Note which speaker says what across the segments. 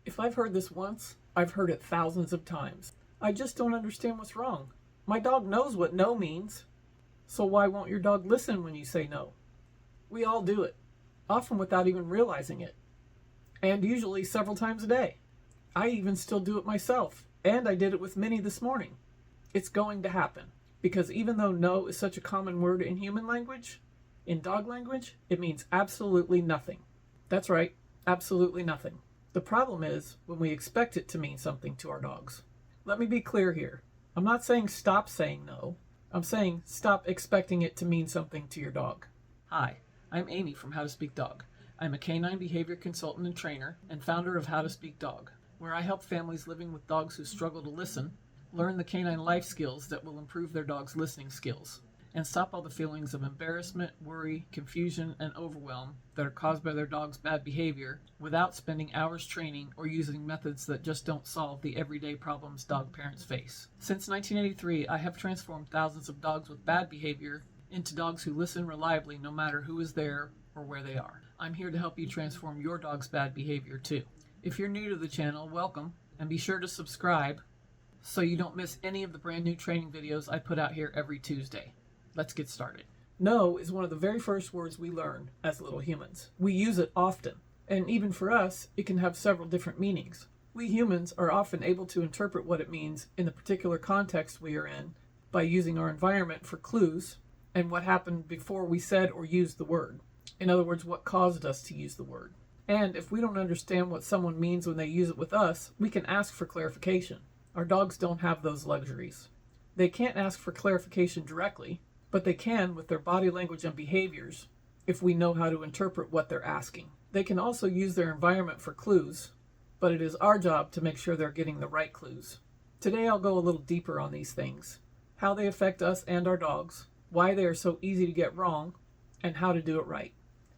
Speaker 1: If I've heard this once, I've heard it thousands of times. I just don't understand what's wrong. My dog knows what no means. So why won't your dog listen when you say no? We all do it, often without even realizing it, and usually several times a day. I even still do it myself, and I did it with Minnie this morning. It's going to happen, because even though no is such a common word in human language, in dog language, it means absolutely nothing. That's right, absolutely nothing. The problem is when we expect it to mean something to our dogs. Let me be clear here. I'm not saying stop saying no. I'm saying stop expecting it to mean something to your dog. Hi, I'm Amy from How to Speak Dog. I'm a canine behavior consultant and trainer and founder of How to Speak Dog, where I help families living with dogs who struggle to listen learn the canine life skills that will improve their dog's listening skills and stop all the feelings of embarrassment, worry, confusion, and overwhelm that are caused by their dog's bad behavior without spending hours training or using methods that just don't solve the everyday problems dog parents face. Since 1983, I have transformed thousands of dogs with bad behavior into dogs who listen reliably no matter who is there or where they are. I'm here to help you transform your dog's bad behavior too. If you're new to the channel, welcome, and be sure to subscribe so you don't miss any of the brand new training videos I put out here every Tuesday. Let's get started. No is one of the very first words we learn as little humans. We use it often, and even for us, it can have several different meanings. We humans are often able to interpret what it means in the particular context we are in by using our environment for clues and what happened before we said or used the word. In other words, what caused us to use the word. And if we don't understand what someone means when they use it with us, we can ask for clarification. Our dogs don't have those luxuries. They can't ask for clarification directly, but they can with their body language and behaviors if we know how to interpret what they're asking. They can also use their environment for clues, but it is our job to make sure they're getting the right clues. Today I'll go a little deeper on these things, how they affect us and our dogs, why they are so easy to get wrong, and how to do it right.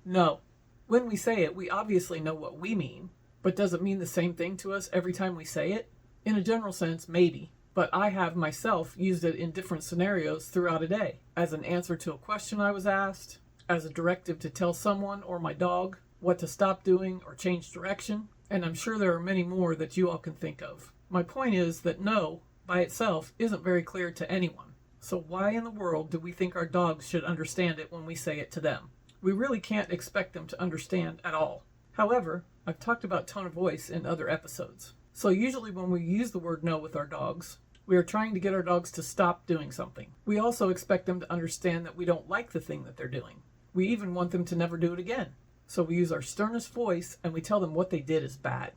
Speaker 1: No. When we say it, we obviously know what we mean, but does it mean the same thing to us every time we say it? In a general sense, maybe, but I have myself used it in different scenarios throughout a day, as an answer to a question I was asked, as a directive to tell someone or my dog what to stop doing or change direction, and I'm sure there are many more that you all can think of. My point is that no, by itself, isn't very clear to anyone. So why in the world do we think our dogs should understand it when we say it to them? We really can't expect them to understand at all. However, I've talked about tone of voice in other episodes. So usually when we use the word no with our dogs, we are trying to get our dogs to stop doing something. We also expect them to understand that we don't like the thing that they're doing. We even want them to never do it again. So we use our sternest voice and we tell them what they did is bad.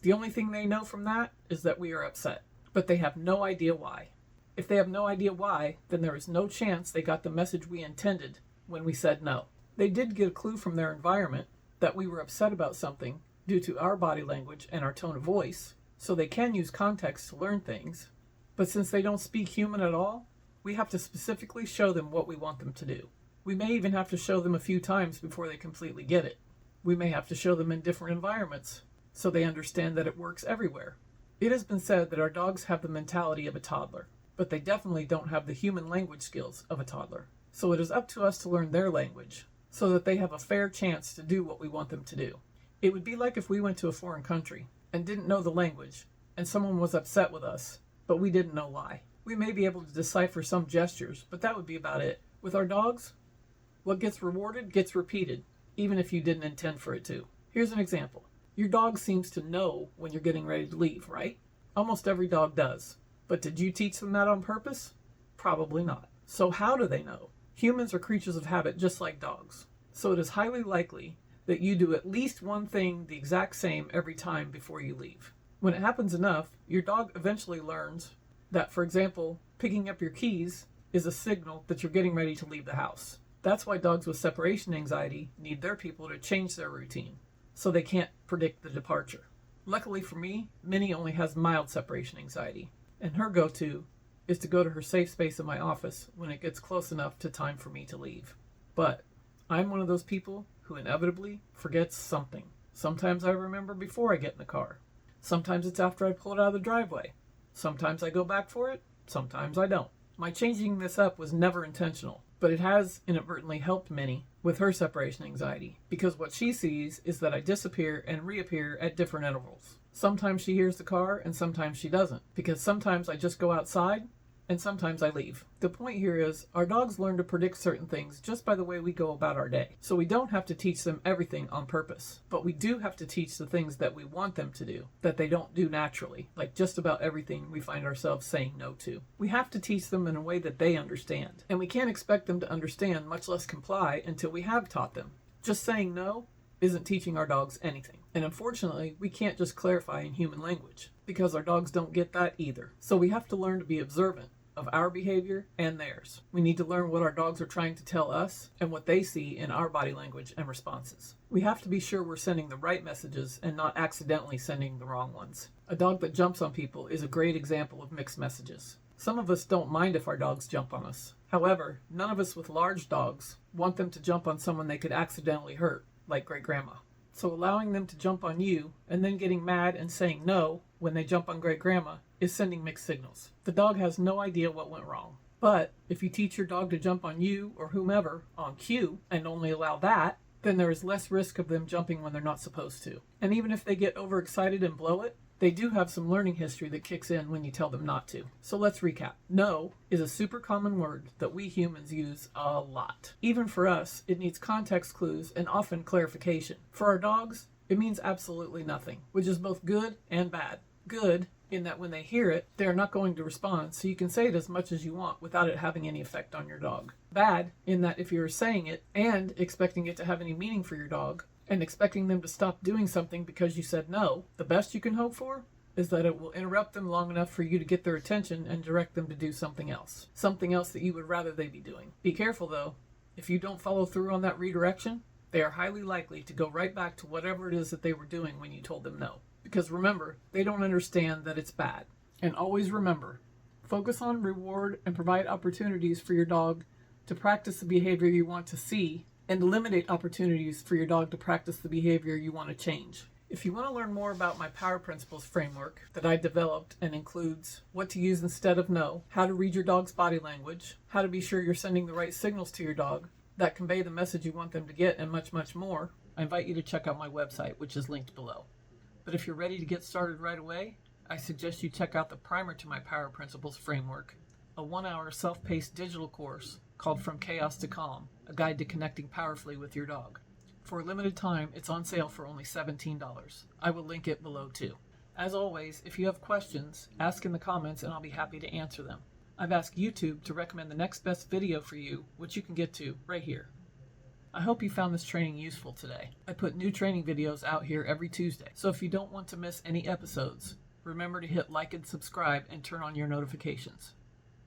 Speaker 1: The only thing they know from that is that we are upset, but they have no idea why. If they have no idea why, then there is no chance they got the message we intended when we said no. They did get a clue from their environment that we were upset about something due to our body language and our tone of voice, so they can use context to learn things. But since they don't speak human at all, we have to specifically show them what we want them to do. We may even have to show them a few times before they completely get it. We may have to show them in different environments so they understand that it works everywhere. It has been said that our dogs have the mentality of a toddler, but they definitely don't have the human language skills of a toddler. So it is up to us to learn their language so that they have a fair chance to do what we want them to do. It would be like if we went to a foreign country and didn't know the language and someone was upset with us, but we didn't know why. We may be able to decipher some gestures, but that would be about it. With our dogs, what gets rewarded gets repeated, even if you didn't intend for it to. Here's an example. Your dog seems to know when you're getting ready to leave, right? Almost every dog does. But did you teach them that on purpose? Probably not. So how do they know? Humans are creatures of habit just like dogs. So it is highly likely that you do at least one thing the exact same every time before you leave. When it happens enough, your dog eventually learns that, for example, picking up your keys is a signal that you're getting ready to leave the house. That's why dogs with separation anxiety need their people to change their routine, so they can't predict the departure. Luckily for me, Minnie only has mild separation anxiety, and her go-to is to go to her safe space in my office when it gets close enough to time for me to leave. But I'm one of those people who inevitably forgets something. Sometimes I remember before I get in the car. Sometimes it's after I pull it out of the driveway. Sometimes I go back for it, sometimes I don't. My changing this up was never intentional, but it has inadvertently helped Minnie with her separation anxiety, because what she sees is that I disappear and reappear at different intervals. Sometimes she hears the car and sometimes she doesn't, because sometimes I just go outside and sometimes I leave. The point here is our dogs learn to predict certain things just by the way we go about our day. So we don't have to teach them everything on purpose, but we do have to teach the things that we want them to do that they don't do naturally, like just about everything we find ourselves saying no to. We have to teach them in a way that they understand, and we can't expect them to understand, much less comply, until we have taught them. Just saying no isn't teaching our dogs anything. And unfortunately, we can't just clarify in human language, because our dogs don't get that either. So we have to learn to be observant of our behavior and theirs. We need to learn what our dogs are trying to tell us and what they see in our body language and responses. We have to be sure we're sending the right messages and not accidentally sending the wrong ones. A dog that jumps on people is a great example of mixed messages. Some of us don't mind if our dogs jump on us. However, none of us with large dogs want them to jump on someone they could accidentally hurt, like great grandma. So allowing them to jump on you and then getting mad and saying no when they jump on great grandma is sending mixed signals. The dog has no idea what went wrong. But if you teach your dog to jump on you or whomever on cue and only allow that, then there is less risk of them jumping when they're not supposed to. And even if they get overexcited and blow it, they do have some learning history that kicks in when you tell them not to. So let's recap. No is a super common word that we humans use a lot. Even for us, it needs context clues and often clarification. For our dogs, it means absolutely nothing, which is both good and bad. Good in that when they hear it, they are not going to respond, so you can say it as much as you want without it having any effect on your dog. Bad in that if you're saying it and expecting it to have any meaning for your dog, and expecting them to stop doing something because you said no, the best you can hope for is that it will interrupt them long enough for you to get their attention and direct them to do something else that you would rather they be doing. Be careful though, if you don't follow through on that redirection, they are highly likely to go right back to whatever it is that they were doing when you told them no. Because remember, they don't understand that it's bad. And always remember, focus on reward and provide opportunities for your dog to practice the behavior you want to see, and eliminate opportunities for your dog to practice the behavior you want to change. If you want to learn more about my Power Principles framework that I developed and includes what to use instead of no, how to read your dog's body language, how to be sure you're sending the right signals to your dog that convey the message you want them to get, and much, much more, I invite you to check out my website, which is linked below. But if you're ready to get started right away, I suggest you check out the primer to my Power Principles framework, a 1-hour self-paced digital course called From Chaos to Calm, a guide to connecting powerfully with your dog. For a limited time, it's on sale for only $17. I will link it below too. As always, if you have questions, ask in the comments and I'll be happy to answer them. I've asked YouTube to recommend the next best video for you, which you can get to right here. I hope you found this training useful today. I put new training videos out here every Tuesday, so if you don't want to miss any episodes, remember to hit like and subscribe and turn on your notifications.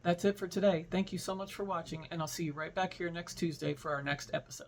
Speaker 1: That's it for today. Thank you so much for watching, and I'll see you right back here next Tuesday for our next episode.